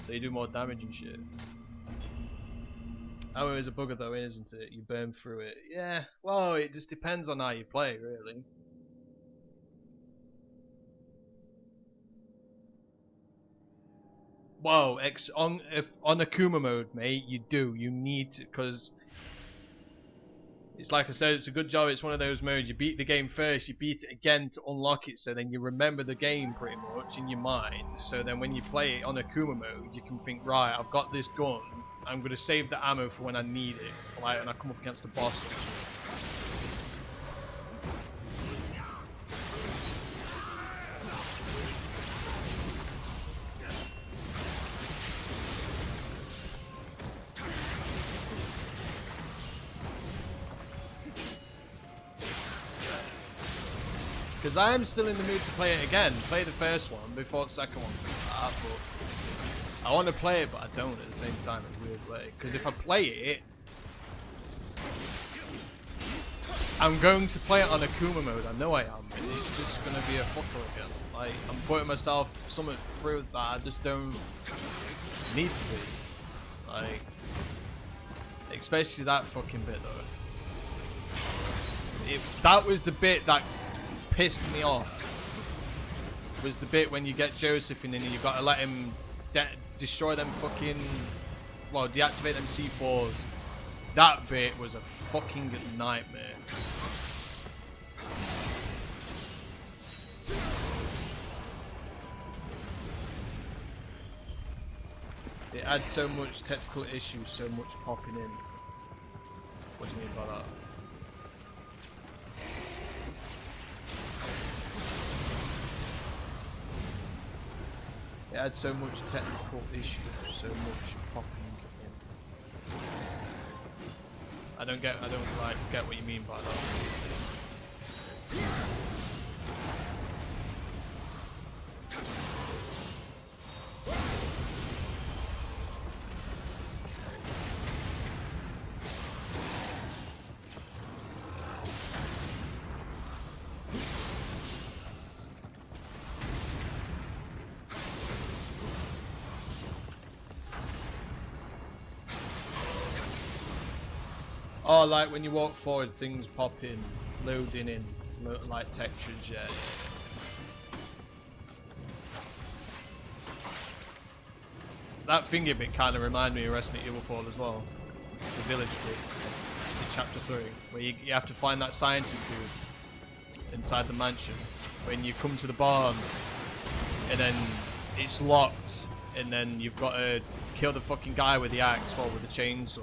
So you do more damage and shit. Oh, it was a bugger though, isn't it? You burn through it. Yeah, well, it just depends on how you play, really. Whoa, on Akuma mode, mate, you do. You need to, because it's like I said, it's a good job. It's one of those modes. You beat the game first, you beat it again to unlock it, so then you remember the game pretty much in your mind. So then when you play it on Akuma mode, you can think, right, I've got this gun. I'm gonna save the ammo for when I need it, like when I come up against a boss or something. Because I am still in the mood to play it again. Play the first one before the second one comes out. But I want to play it, but I don't at the same time in a weird way. Because if I play it, I'm going to play it on Akuma mode. I know I am. And it's just going to be a fucker again. Like, I'm putting myself something through that I just don't need to be. Like, especially that fucking bit though. That was the bit that pissed me off. Was the bit when you get Joseph in and you've got to let him destroy them fucking, well, deactivate them C4s. That bit was a fucking nightmare. It had so much technical issues, so much popping in. What do you mean by that? It had so much technical issues, so much popping in. I don't get what you mean by that. Oh, like when you walk forward, things pop in, loading in, like textures, yeah. That finger bit kind of reminded me of Resident Evil 4 as well. The village bit in chapter 3, where you have to find that scientist dude inside the mansion. When you come to the barn, and then it's locked, and then you've got to kill the fucking guy with the axe, or with the chainsaw.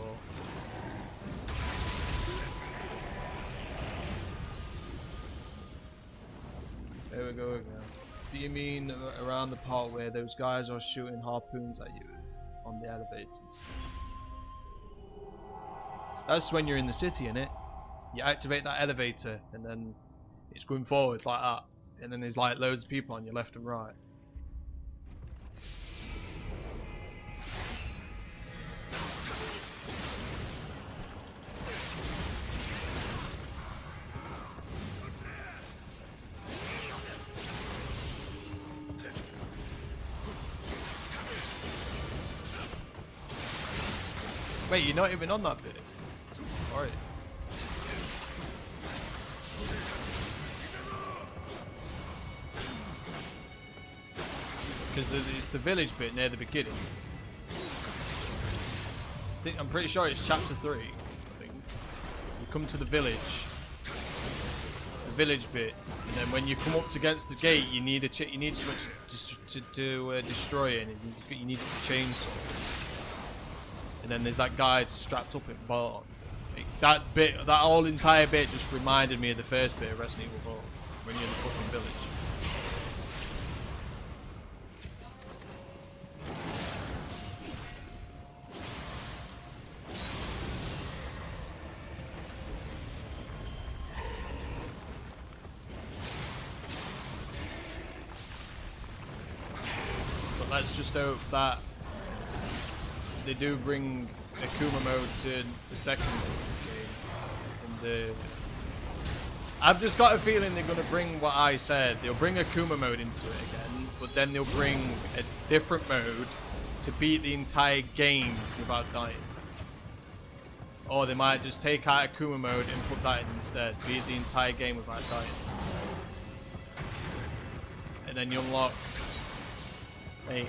There we go again. Do you mean around the part where those guys are shooting harpoons at you on the elevators? That's when you're in the city, innit? You activate that elevator and then it's going forward like that. And then there's like loads of people on your left and right. Wait, you're not even on that bit? Alright. Because it's the village bit near the beginning. I'm pretty sure it's chapter 3. I think. You come to the village bit, and then when you come up against the gate, you need something to destroy it, and you need a chainsaw. And then there's that guy strapped up at barn. That whole entire bit just reminded me of the first bit of Resident Evil 4, when you're in the fucking village. But let's just hope that they do bring Akuma mode to the second game. And I've just got a feeling they're going to bring what I said. They'll bring Akuma mode into it again, but then they'll bring a different mode to beat the entire game without dying. Or they might just take out Akuma mode and put that in instead. Beat the entire game without dying. And then you unlock... Hey,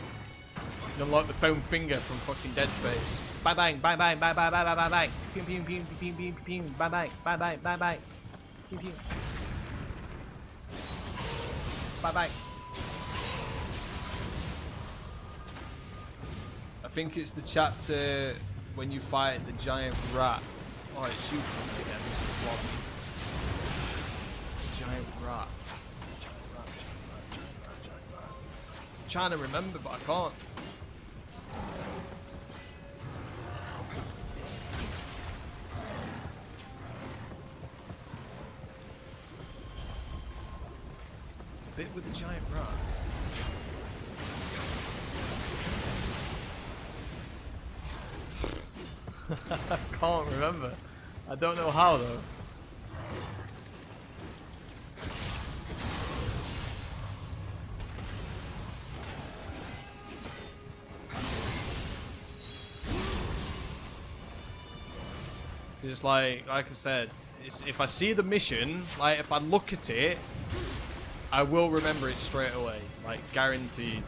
you unlock the foam finger from fucking Dead Space. Bang bang, bang bang, bang bang, bang bang, bang bang. Pew pew pew pew pew pew, bang bang, bang bang, bang bang. Pew pew. Bang bang. I think it's the chapter when you fight the giant rat. Oh, it's super again. This is floppy. Giant rat. I'm trying to remember, but I can't. Bit with the giant rat. I can't remember. I don't know how though. It's like I said, if I see the mission, like if I look at it, I will remember it straight away, like guaranteed.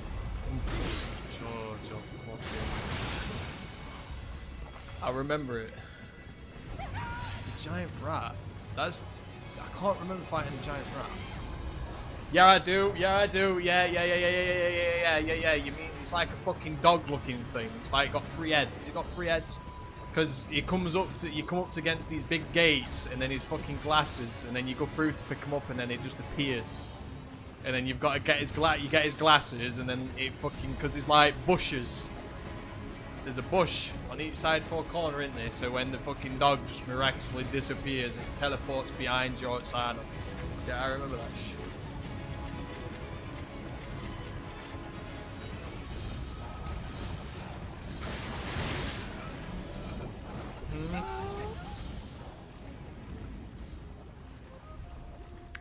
I remember it. The giant rat. I can't remember fighting a giant rat. Yeah, I do. Yeah, I do. Yeah. You mean it's like a fucking dog-looking thing? It's like got 3 heads. It's got 3 heads. Because you come up against these big gates, and then his fucking glasses, and then you go through to pick him up, and then it just appears. And then you've got to get his glasses, and then it fucking, because it's like bushes. There's a bush on each side 4 corner, isn't there? So when the fucking dog just miraculously disappears, it teleports behind you outside. Yeah, I remember that shit.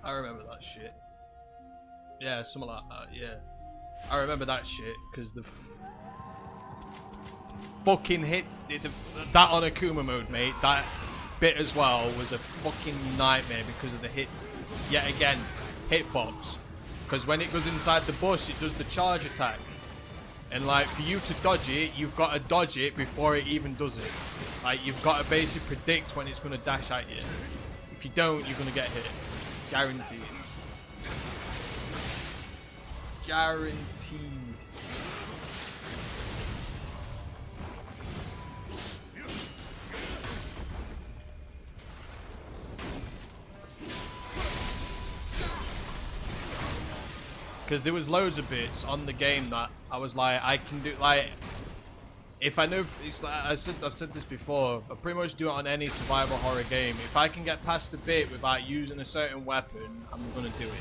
I remember that shit. Yeah, something like that, yeah. I remember that shit, because the fucking hit, that on Akuma mode, mate, that bit as well was a fucking nightmare because of the yet again, hitbox. Because when it goes inside the bush, it does the charge attack. And like, for you to dodge it, you've got to dodge it before it even does it. Like, you've got to basically predict when it's going to dash at you. If you don't, you're going to get hit. Guaranteed. Guaranteed. Because there was loads of bits on the game that I was like, I can do, like, if I know, it's like I've said this before, I pretty much do it on any survival horror game. If I can get past the bit without using a certain weapon, I'm gonna do it.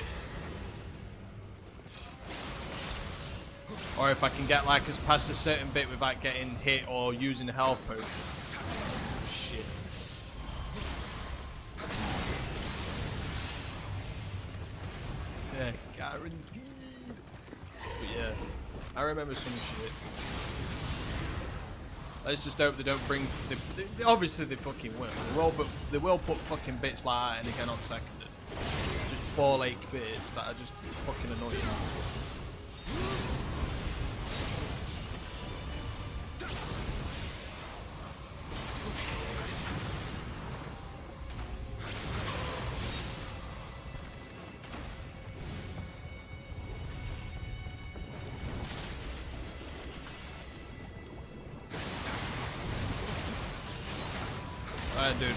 Or if I can get like us past a certain bit without getting hit or using a health potion. Shit. Yeah, guaranteed. But yeah, I remember some shit. Let's just hope they don't bring. Obviously, they fucking will. They will put fucking bits like that in again on Seconded. Just ball ache bits that are just fucking annoying. Dude,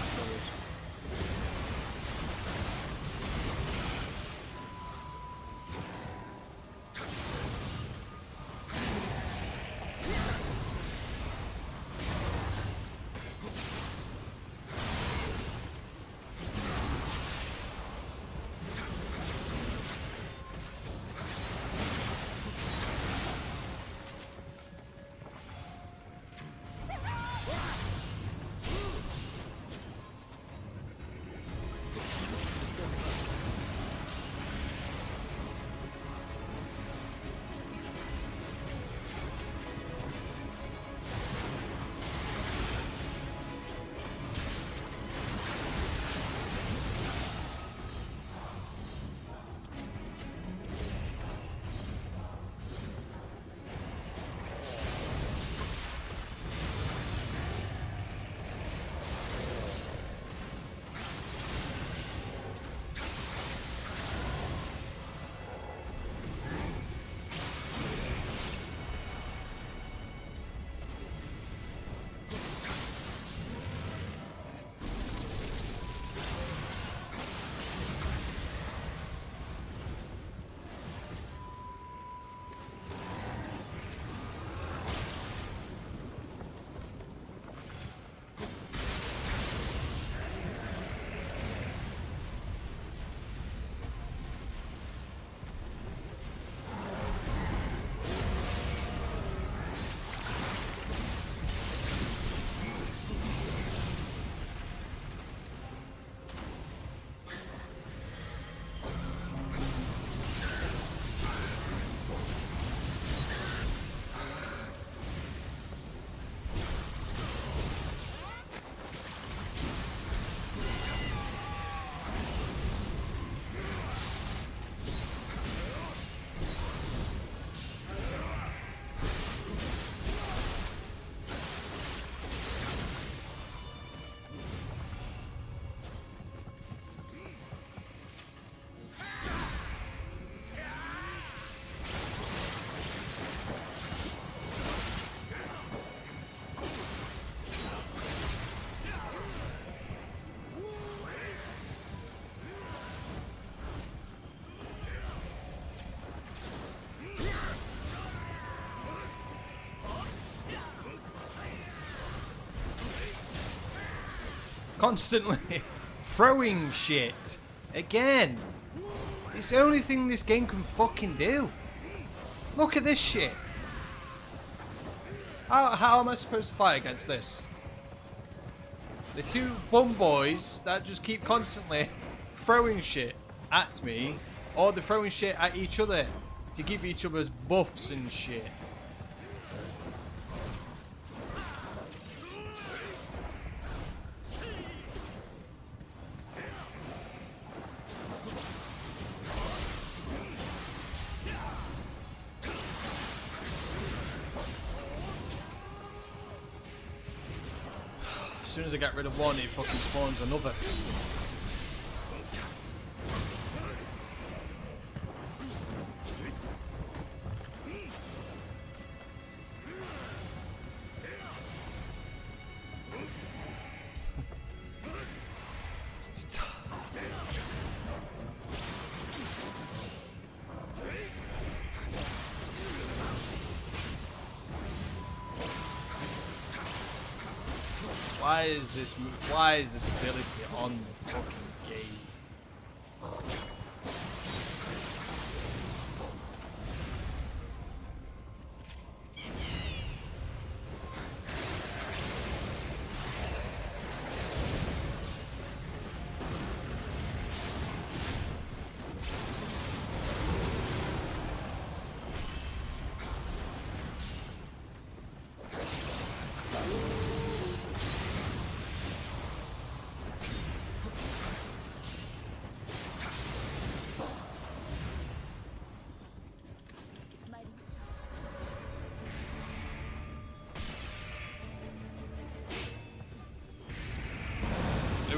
constantly throwing shit. Again. It's the only thing this game can fucking do. Look at this shit. How am I supposed to fight against this? The two bum boys that just keep constantly throwing shit at me, or they're throwing shit at each other to give each other's buffs and shit. As soon as I get rid of one, it fucking spawns another. Why is this ability on the fucking game?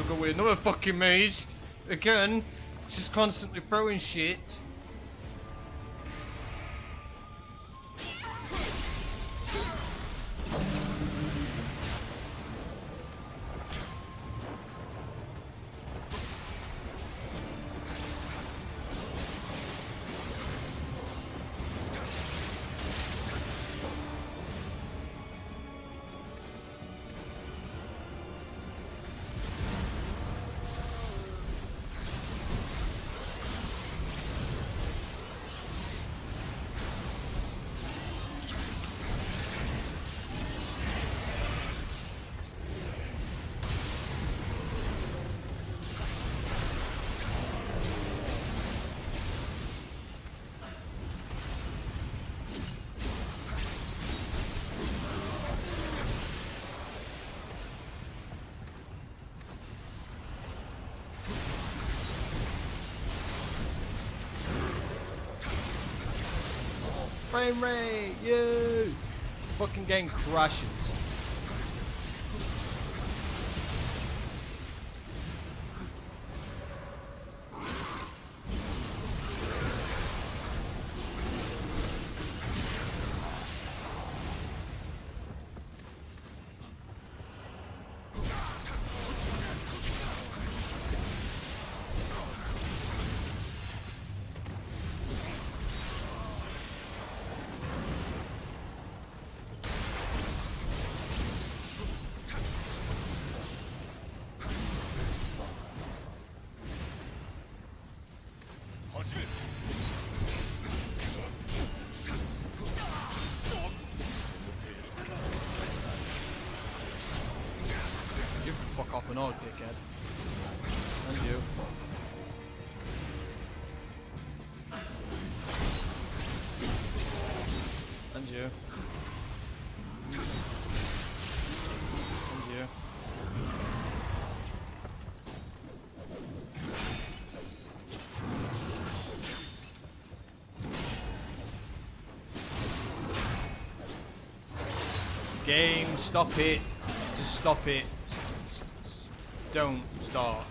Go with another fucking mage again, just constantly throwing shit. Frame rate, you! Fucking game crashes. Fuck off and all, dickhead. And you. And you. And you. Game, stop it. Just stop it. Don't start.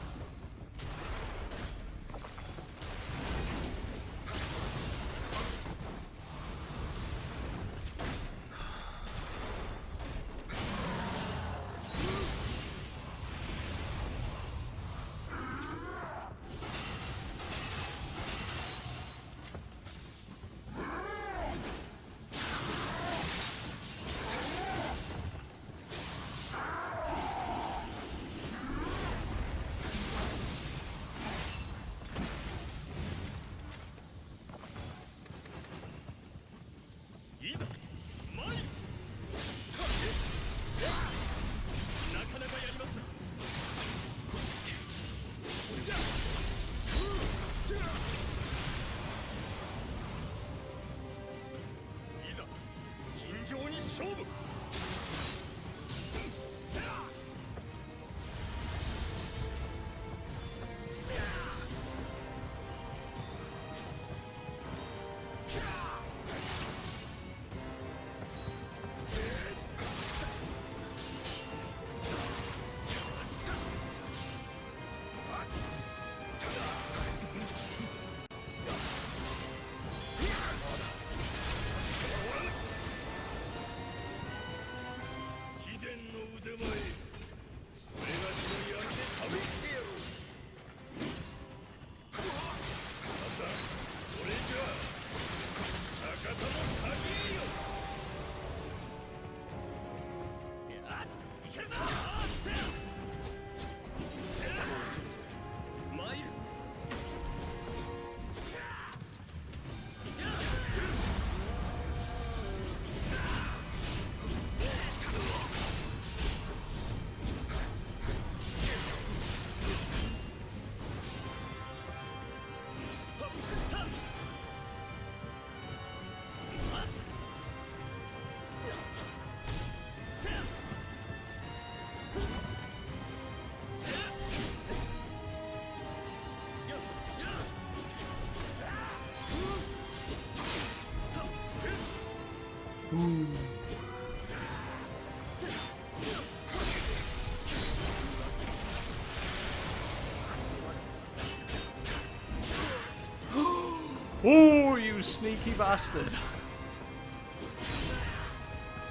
You sneaky bastard.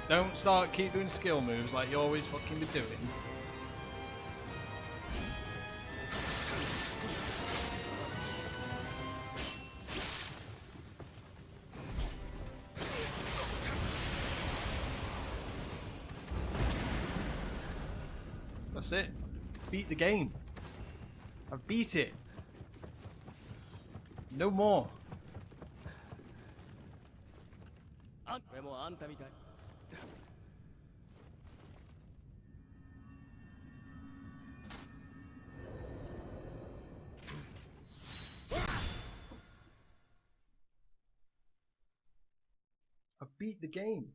Don't keep doing skill moves like you always fucking be doing. That's it. Beat the game. I've beat it. No more. I beat the game.